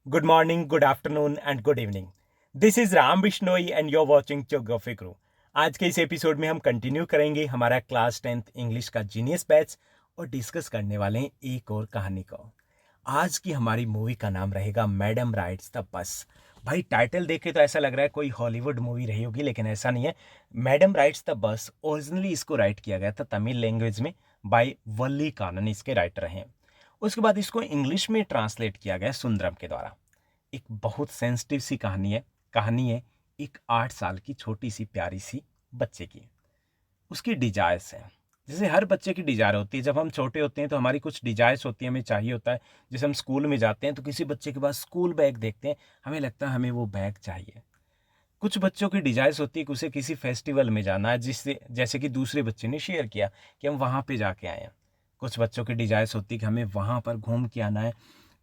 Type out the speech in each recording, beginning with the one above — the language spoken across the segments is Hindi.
Good morning, good afternoon and good evening. This is Ram Bishnoi and you're watching Geography Crew. आज के इस एपिसोड में हम कंटिन्यू करेंगे हमारा क्लास 10th इंग्लिश का जीनियस बैच और डिस्कस करने वाले हैं एक और कहानी को। आज की हमारी मूवी का नाम रहेगा मैडम राइड्स द बस। भाई टाइटल देखे तो ऐसा लग रहा है कोई हॉलीवुड मूवी रही होगी, लेकिन ऐसा नहीं है। मैडम राइड्स द बस ओरिजिनली इसको राइट किया गया था तमिल लैंग्वेज में बाय वल्ली कानन, इसके राइटर हैं। उसके बाद इसको इंग्लिश में ट्रांसलेट किया गया सुंदरम के द्वारा। एक बहुत सेंसिटिव सी कहानी है एक 8 साल की छोटी सी प्यारी सी बच्चे की। उसकी डिजायर्स है, जैसे हर बच्चे की डिजायर होती है। जब हम छोटे होते हैं तो हमारी कुछ डिजायर्स होती है, हमें चाहिए होता है। जैसे हम स्कूल में जाते हैं तो किसी बच्चे के पास स्कूल बैग देखते हैं, हमें लगता है हमें वो बैग चाहिए। कुछ बच्चों की डिजायर्स होती है कि उसे किसी फेस्टिवल में जाना है, जिससे जैसे कि दूसरे बच्चे ने शेयर किया कि हम वहाँ पे जाके आए हैं। कुछ बच्चों की डिजायर्स होती है कि हमें वहाँ पर घूम के आना है।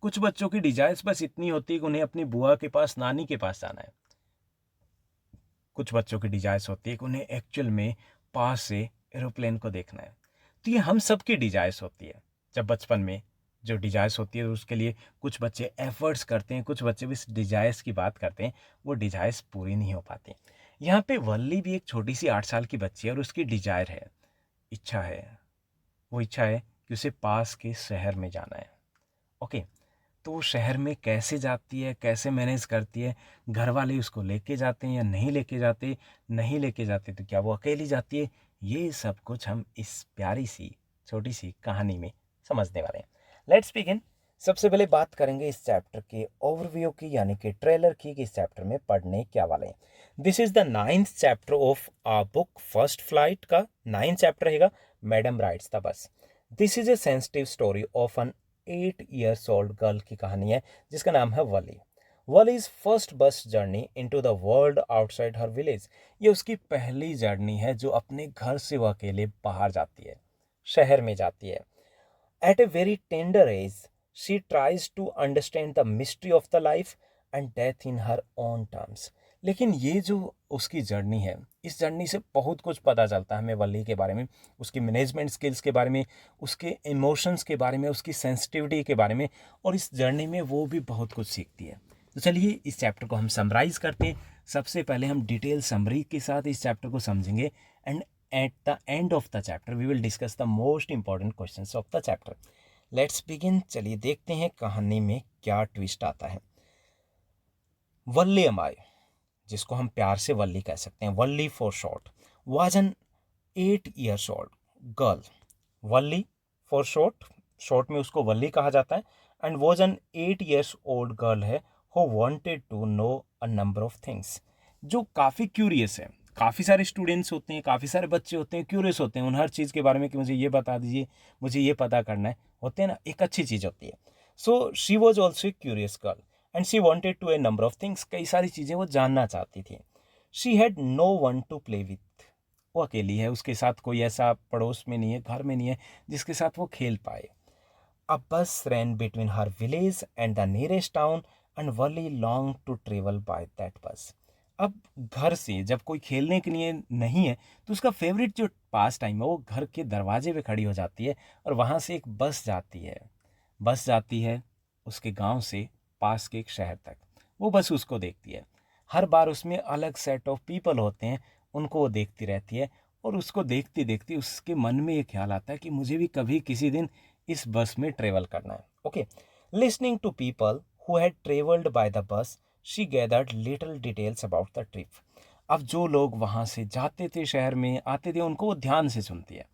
कुछ बच्चों की डिजायर्स बस इतनी होती है कि उन्हें अपनी बुआ के पास, नानी के पास जाना है। कुछ बच्चों की डिजायर्स होती है कि उन्हें एक्चुअल में पास से एरोप्लेन को देखना है। तो ये हम सबकी डिजायर्स होती है। जब बचपन में जो डिजायर्स होती है उसके लिए कुछ बच्चे एफर्ट्स करते हैं, कुछ बच्चे भी इस डिजायर्स की बात करते हैं, वो डिजायर्स पूरी नहीं हो पाती। यहाँ पे वल्ली भी एक छोटी सी 8 साल की बच्ची है और उसकी डिजायर है, इच्छा है। वो इच्छा है कि उसे पास के शहर में जाना है। ओके, तो वो शहर में कैसे जाती है, कैसे मैनेज करती है, घर वाले उसको लेके जाते हैं या नहीं लेके जाते, नहीं लेके जाते तो क्या वो अकेली जाती है, ये सब कुछ हम इस प्यारी सी छोटी सी कहानी में समझने वाले हैं। Let's begin. सबसे पहले बात करेंगे इस चैप्टर के ओवरव्यू की, यानी कि ट्रेलर की, कि इस चैप्टर में पढ़ने क्या वाले हैं। This is the 9th chapter of a book first flight का 9th चैप्टर रहेगा madam rides the bus. This is a sensitive story of an 8 years old girl की कहानी है जिसका नाम है Valli. Valli's first bus journey into the world outside her village. ये उसकी पहली जर्नी है जो अपने घर से वो अकेले बाहर जाती है, शहर में जाती है। At a very tender age she tries to understand the mystery of the life and death in her own terms. लेकिन ये जो उसकी जर्नी है, इस जर्नी से बहुत कुछ पता चलता है हमें वली के बारे में, उसकी मैनेजमेंट स्किल्स के बारे में, उसके इमोशंस के बारे में, उसकी सेंसिटिविटी के बारे में, और इस जर्नी में वो भी बहुत कुछ सीखती है। तो चलिए इस चैप्टर को हम समराइज करते हैं। सबसे पहले हम डिटेल समरी के साथ इस चैप्टर को समझेंगे and at the end of the chapter we will discuss the most important questions of the chapter. Let's begin. चलिए देखते हैं कहानी में क्या ट्विस्ट आता है। वल्ली अमाई, जिसको हम प्यार से वल्ली कह सकते हैं, Valli for short, was an 8 years old girl. Valli for short, short में उसको वल्ली कहा जाता है, and was an 8 years old girl है who wanted to know a number of things, जो काफ़ी क्यूरियस है। काफ़ी सारे स्टूडेंट्स होते हैं, काफ़ी सारे बच्चे होते हैं, क्यूरियस होते हैं उन हर चीज़ के बारे में कि मुझे ये बता दीजिए, मुझे ये पता करना है, होते हैं ना, एक अच्छी चीज़ होती है। So she was also a curious girl and she wanted to a number of things, कई सारी चीज़ें वो जानना चाहती थी। She had no one to play with, वो अकेली है, उसके साथ कोई ऐसा पड़ोस में नहीं है, घर में नहीं है जिसके साथ वो खेल पाए। अ बस ran between her village and the nearest town and Wally longed to travel by that bus. अब घर से जब कोई खेलने के लिए नहीं है तो उसका फेवरेट जो पास टाइम है वो घर के दरवाजे पे खड़ी हो जाती है और वहाँ से एक बस जाती है। बस जाती है उसके गांव से पास के एक शहर तक। वो बस उसको देखती है। हर बार उसमें अलग सेट ऑफ पीपल होते हैं, उनको वो देखती रहती है, और उसको देखती देखती उसके मन में ये ख्याल आता है कि मुझे भी कभी किसी दिन इस बस में ट्रेवल करना है। Okay, listening to people who had travelled by the bus she gathered little details about the trip. अब जो लोग वहाँ से जाते थे, शहर में आते थे, उनको वो ध्यान से सुनती है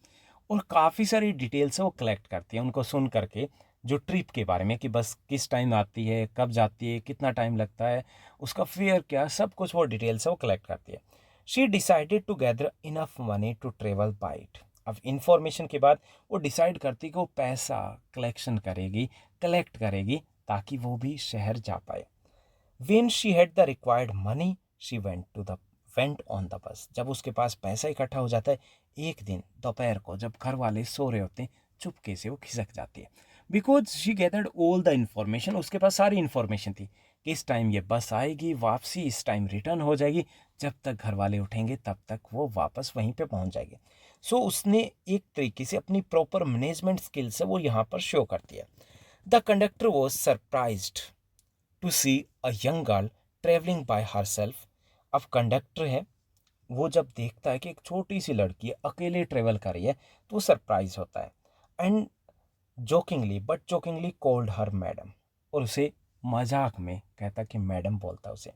और काफ़ी सारी डिटेल्स वो कलेक्ट करती है उनको सुन करके, जो ट्रिप के बारे में कि बस किस टाइम आती है, कब जाती है, कितना टाइम लगता है, उसका फेयर क्या, सब कुछ वो डिटेल्स वो कलेक्ट करती है। She decided to gather enough money to travel by it. अब इंफॉर्मेशन के बाद वो डिसाइड करती कि वो पैसा कलेक्शन करेगी, कलेक्ट करेगी, ताकि वो भी शहर जा पाए। When she had the required money she went on the bus. जब उसके पास पैसा इकट्ठा हो जाता है, एक दिन दोपहर को जब घर वाले सो रहे होते हैं, चुपके से वो खिसक जाती है। Because she gathered all the information, उसके पास सारी इन्फॉर्मेशन थी कि इस टाइम ये बस आएगी, वापसी इस टाइम रिटर्न हो जाएगी, जब तक घर वाले उठेंगे तब तक वो वापस वहीं पे पहुंच जाएगी। सो उसने एक तरीके से अपनी प्रॉपर मैनेजमेंट स्किल्स है वो यहाँ पर शो करती है। The conductor was surprised to see a young girl travelling by herself. अब कंडक्टर है, वो जब देखता है कि एक छोटी सी लड़की अकेले ट्रेवल कर रही है तो वो सरप्राइज होता है। And jokingly called her madam, और उसे मजाक में कहता कि मैडम बोलता है उसे।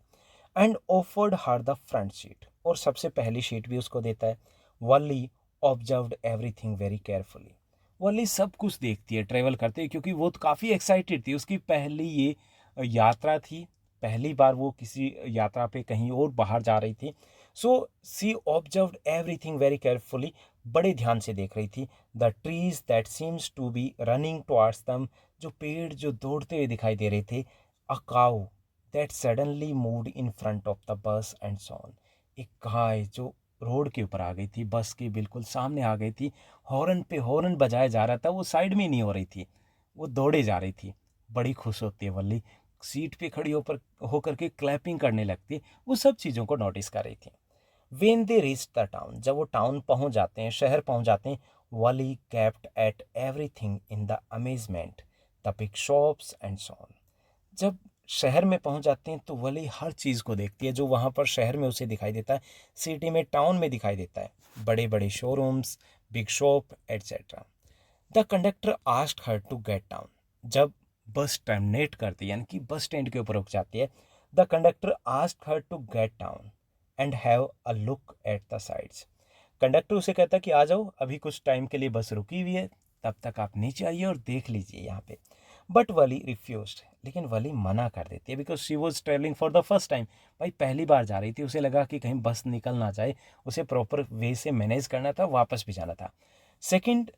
And offered her the front seat, और सबसे पहली सीट भी उसको देता है। वली ऑब्जर्व्ड एवरीथिंग वेरी केयरफुली। वली सब कुछ देखती है ट्रेवल करते हुए, क्योंकि वो तो काफ़ी एक्साइटेड थी, उसकी पहली ये यात्रा थी, पहली बार वो किसी यात्रा पे कहीं और बाहर जा रही थी। So she observed everything very carefully, बड़े ध्यान से देख रही थी। The trees that seems to be running towards them, जो पेड़ जो दौड़ते हुए दिखाई दे रहे थे। A cow that suddenly moved in front of the bus and soon, एक गाय जो रोड के ऊपर आ गई थी, बस के बिल्कुल सामने आ गई थी। हॉर्न पे हॉर्न बजाया जा रहा था, वो साइड में नहीं हो रही थी, वो दौड़े जा रही थी। बड़ी खुश होती है वल्ली, सीट पे खड़ी होकर के क्लैपिंग करने लगती है। वो सब चीज़ों को नोटिस कर रही थी। When they reach the town, जब वो टाउन पहुंच जाते हैं, शहर पहुंच जाते हैं, Valli kept at everything in the amazement, the big shops and so on. जब शहर में पहुंच जाते हैं तो वली हर चीज़ को देखती है जो वहाँ पर शहर में उसे दिखाई देता है, सिटी में, टाउन में दिखाई देता है। बड़े बड़े showrooms, big shop etcetera. The conductor asked her to get down, जब बस टर्मिनेट करती है यानी कि बस स्टैंड के ऊपर रुक जाती है, the conductor asked her to get down and have a look at the sides. Conductor उसे कहता है कि आ जाओ, अभी कुछ टाइम के लिए बस रुकी हुई है, तब तक आप नीचे आइए और देख लीजिए यहाँ पे। बट वली रिफ्यूज्ड, लेकिन वली मना कर देती है, because she was travelling for the first time. भाई पहली बार जा रही थी, उसे लगा कि कहीं बस निकल ना जाए, उसे प्रॉपर वे से मैनेज करना था, वापस भी जाना था। सेकेंड,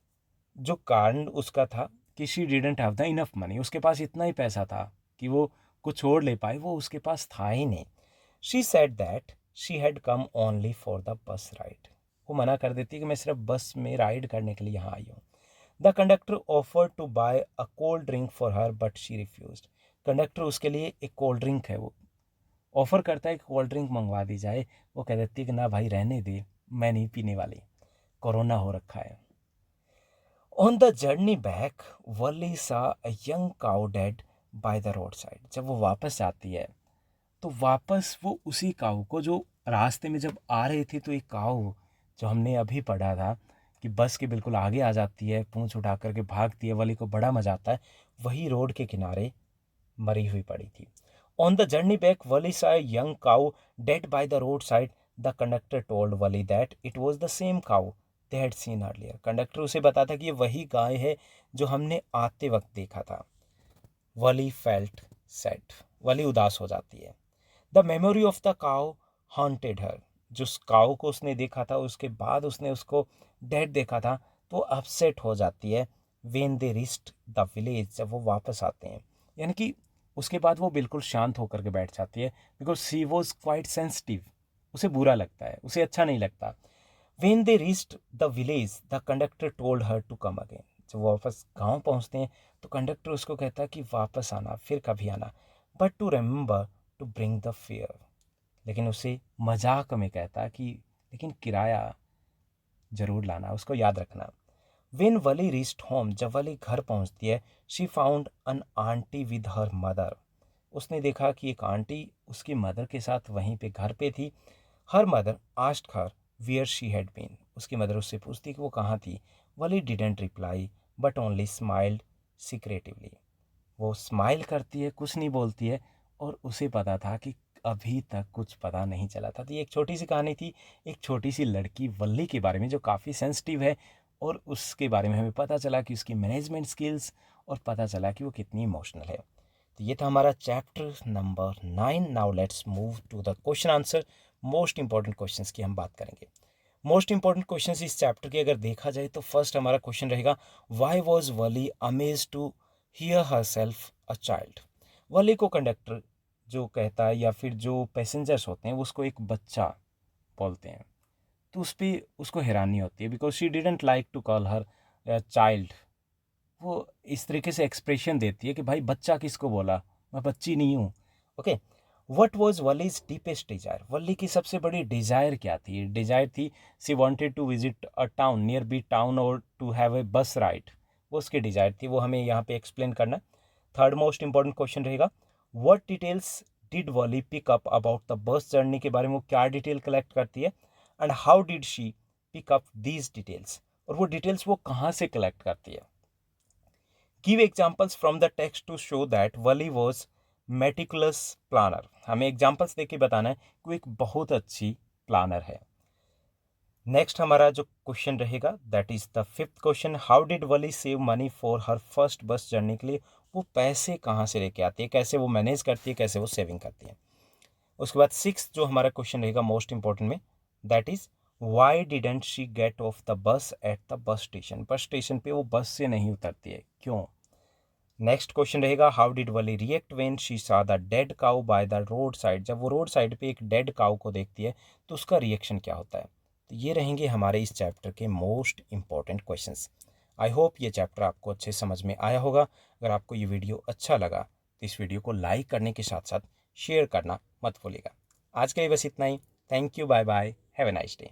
जो कारण उसका था कि she didn't have the enough money, उसके पास इतना ही पैसा था कि वो कुछ और ले पाए, वो उसके पास था ही नहीं। She said that she had come only for the bus ride, वो मना कर देती है कि मैं सिर्फ बस में राइड करने के लिए यहाँ आई हूँ। The conductor offer to buy a cold drink for her but she refuse. Conductor उसके लिए एक कोल्ड ड्रिंक है, वो ऑफर करता है कि कोल्ड ड्रिंक मंगवा दी जाए, वो कह देती है कि ना भाई रहने दे, मैं नहीं पीने वाली, कोरोना हो रखा है। ऑन द जर्नी बैक, वली सा a young cow dead by the road side. जब वो वापस आती है तो वापस वो उसी काऊ को, जो रास्ते में जब आ रहे थे तो एक काऊ जो हमने अभी पढ़ा था कि बस के बिल्कुल आगे आ जाती है, पूंछ उठा करके भागती है, वली को बड़ा मजा आता है, वही रोड के किनारे मरी हुई पड़ी थी। On the journey back, Wali saw a young cow dead by the roadside. The conductor told Wali that it was the same cow they had seen earlier. Conductor उसे बताता कि ये वही गाय है जो हमने आते वक्त देखा था। वली फेल्ट सैड, वली उदास हो जाती है। The memory of the cow haunted her, जो काउ को उसने देखा था, उसके बाद उसने उसको डेड देखा था, तो अपसेट हो जाती है। When they reached the village, जब वो वापस आते हैं, यानी कि उसके बाद वो बिल्कुल शांत होकर के बैठ जाती है, because she was quite sensitive, उसे बुरा लगता है, उसे अच्छा नहीं लगता। When they reached the village, the conductor told her to come again. जब वो वापस गाँव पहुँचते हैं तो कंडक्टर उसको कहता है कि वापस आना, फिर कभी आना, but to remember to bring the fare, लेकिन उसे मजाक में कहता कि लेकिन किराया ज़रूर लाना, उसको याद रखना। वेन वली रीच्ड होम, जब वली घर पहुंचती है, she found an aunt with her mother, उसने देखा कि एक आंटी उसकी मदर के साथ वहीं पे घर पे थी। Her mother asked her where she had been, उसकी मदर उससे पूछती कि वो कहाँ थी। Valli didn't reply but only smiled secretively, वो स्माइल करती है, कुछ नहीं बोलती है, और उसे पता था कि अभी तक कुछ पता नहीं चला था। तो ये एक छोटी सी कहानी थी, एक छोटी सी लड़की वल्ली के बारे में जो काफ़ी सेंसिटिव है, और उसके बारे में हमें पता चला कि उसकी मैनेजमेंट स्किल्स, और पता चला कि वो कितनी इमोशनल है। तो ये था हमारा chapter number 9। Now let's move to the question answer, most important questions की हम बात करेंगे। मोस्ट इंपॉर्टेंट क्वेश्चंस इस चैप्टर के अगर देखा जाए तो फर्स्ट हमारा क्वेश्चन रहेगा, why was Valli amazed to hear herself a child. Valli को कंडक्टर जो कहता है, या फिर जो पैसेंजर्स होते हैं, वो उसको एक बच्चा बोलते हैं, तो उस पर उसको हैरानी होती है, because she didn't like to call her child. वो इस तरीके से एक्सप्रेशन देती है कि भाई बच्चा किसको बोला, मैं बच्ची नहीं हूँ। Okay, what was Valli's deepest desire, Valli की सबसे बड़ी डिजायर क्या थी? डिजायर थी she wanted to visit a town near by town और to have a bus ride, वो उसकी डिजायर थी, वो हमें यहाँ पे एक्सप्लेन करना। थर्ड मोस्ट इंपॉर्टेंट क्वेश्चन रहेगा, what details did Valli pick up about the bus journey के बारे में वो क्या डिटेल कलेक्ट करती है, and how did she pick up these details, और वो डिटेल्स वो कहाँ से कलेक्ट करती है। Give examples from the text to show that Valli was meticulous planner, हमें एग्जाम्पल्स देके बताना है कि वो एक बहुत अच्छी प्लानर है। नेक्स्ट हमारा जो क्वेश्चन रहेगा that is the fifth question, how did Wali save money for her first bus journey के लिए, वो पैसे कहाँ से लेके आती है, कैसे वो मैनेज करती है, कैसे वो सेविंग करती है। उसके बाद सिक्स जो हमारा क्वेश्चन रहेगा मोस्ट इंपॉर्टेंट में, that is why didn't she get off the bus at the bus station, bus station पे वो बस से नहीं उतरती है, क्यों। नेक्स्ट क्वेश्चन रहेगा how did Valli react when she saw the dead cow by the road side, जब वो रोड साइड पे एक डेड काउ को देखती है तो उसका रिएक्शन क्या होता है। तो ये रहेंगे हमारे इस चैप्टर के most important questions. I hope ये चैप्टर आपको अच्छे समझ में आया होगा। अगर आपको ये वीडियो अच्छा लगा तो इस वीडियो को लाइक करने के साथ साथ शेयर करना मत भूलिएगा। आज के लिए बस इतना ही। Thank you, bye bye, have a nice day.